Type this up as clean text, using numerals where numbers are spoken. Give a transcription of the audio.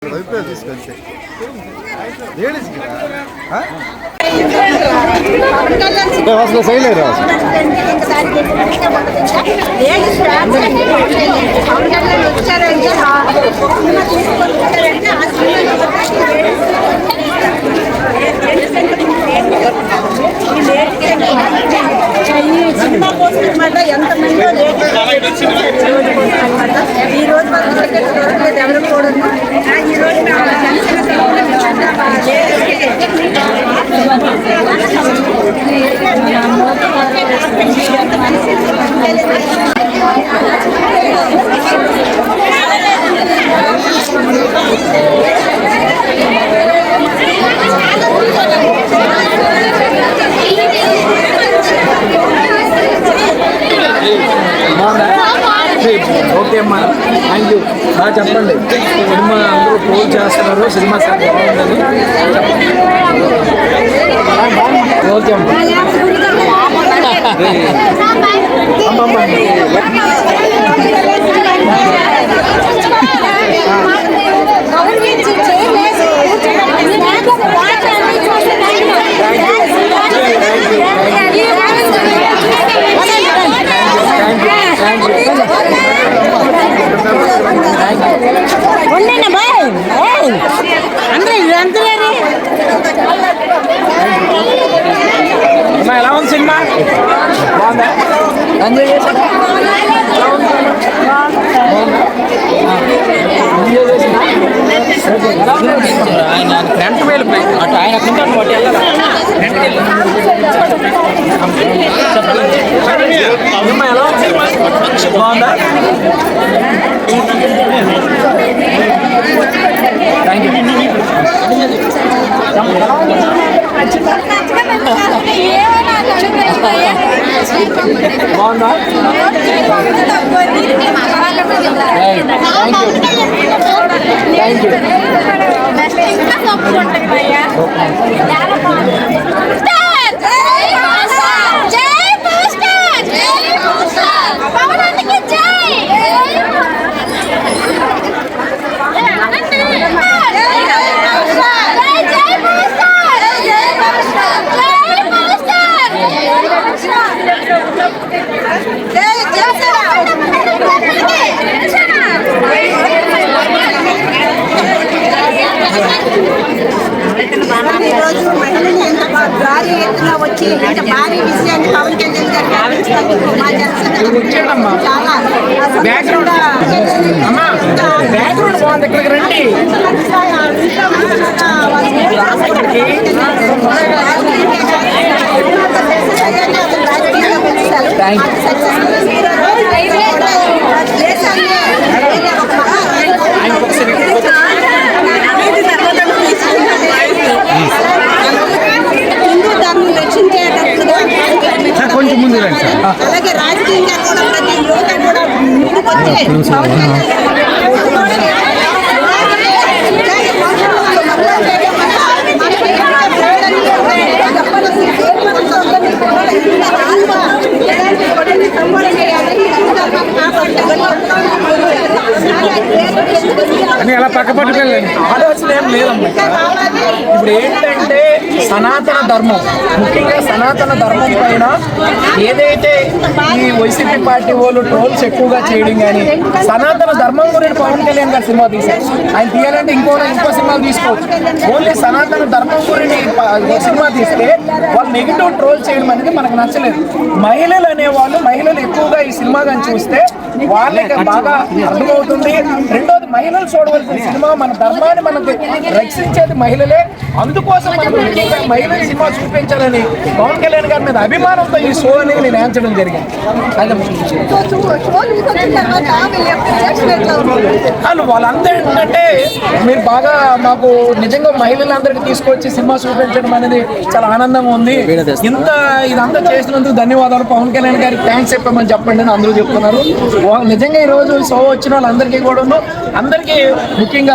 తీసుకొచ్చి లేడీస్ అసలు చేయలేరు సినిమా పోస్ట్ అనమాట. ఎంతమందో ఈ రోజు వరకు టికెట్ దొరకలేదు ఎవరు కూడా. ఈ రోజు ఓకే అమ్మా, థ్యాంక్ యూ. బాగా చెప్పండి, సినిమా అందరూ ట్రోల్ చేస్తున్నారు, సినిమా చాలా బాగుందని ఓకే అమ్మా. ఎలా ఉంది సినిమా? బాగుందా? ఆయన ఫ్రంట్ వేలు అటు ఆయన అటు వెళ్ళాలి. ఎలా ఉంది సినిమా? బాగుందా? Thank you. బాగుందా? Thank you. ఈరోజు మహిళలు ఎంత భారీ ఎత్తున వచ్చి ఇంత భారీ విషయాన్ని పవన్ కళ్యాణ్ గారు భావించినందుకు మా జనసేన చాలా హిందూ ధర్మం రక్షించేటట్టుగా కొంచెం ముందు రండి సార్. అలాగే రాజకీయంగా కూడా ప్రతి యువత కూడా ముందుకొచ్చి పవన్ అని అలా పక్క పట్టుకెళ్ళండి. ఆలోచన ఏం లేదమ్మా. ఇప్పుడు ఏంటంటే సనాతన ధర్మం, ముఖ్యంగా సనాతన ధర్మం పైన ఏదైతే ఈ వైసీపీ పార్టీ వాళ్ళు ట్రోల్స్ ఎక్కువగా చేయడం, కానీ సనాతన ధర్మం గురించి పవన్ కళ్యాణ్ గారు సినిమా తీశారు. ఆయన తీయాలంటే ఇంకో సినిమాలు తీసుకోవచ్చు. ఓన్లీ సనాతన ధర్మం గురించి సినిమా తీస్తే వాళ్ళు నెగిటివ్ ట్రోల్ చేయడం అనేది మనకు నచ్చలేదు. మహిళలు అనేవాళ్ళు, మహిళలు ఎక్కువగా ఈ సినిమా కానీ చూస్తే వాళ్ళకి బాగా అర్థమవుతుంది. రెండోది, మహిళలు చూడవలసిన సినిమా, మన ధర్మాన్ని మనకు రక్షించేది మహిళలే. అందుకోసం మనం ముఖ్యంగా మహిళల సినిమా చూపించాలని పవన్ కళ్యాణ్ గారి మీద అభిమానంతో ఈ షో అనేది నేను ఆన్సడం జరిగింది. వాళ్ళందరూ ఏంటంటే మీరు బాగా మాకు నిజంగా మహిళలందరికీ తీసుకొచ్చి సినిమా చూపించడం అనేది చాలా ఆనందంగా ఉంది. ఇదంతా చేసినందుకు ధన్యవాదాలు. పవన్ కళ్యాణ్ గారికి థ్యాంక్స్ చెప్పమని చెప్పండి అని అందరూ చెప్తున్నారు. నిజంగా ఈరోజు షో వచ్చిన వాళ్ళందరికీ కూడా అందరికీ ముఖ్యంగా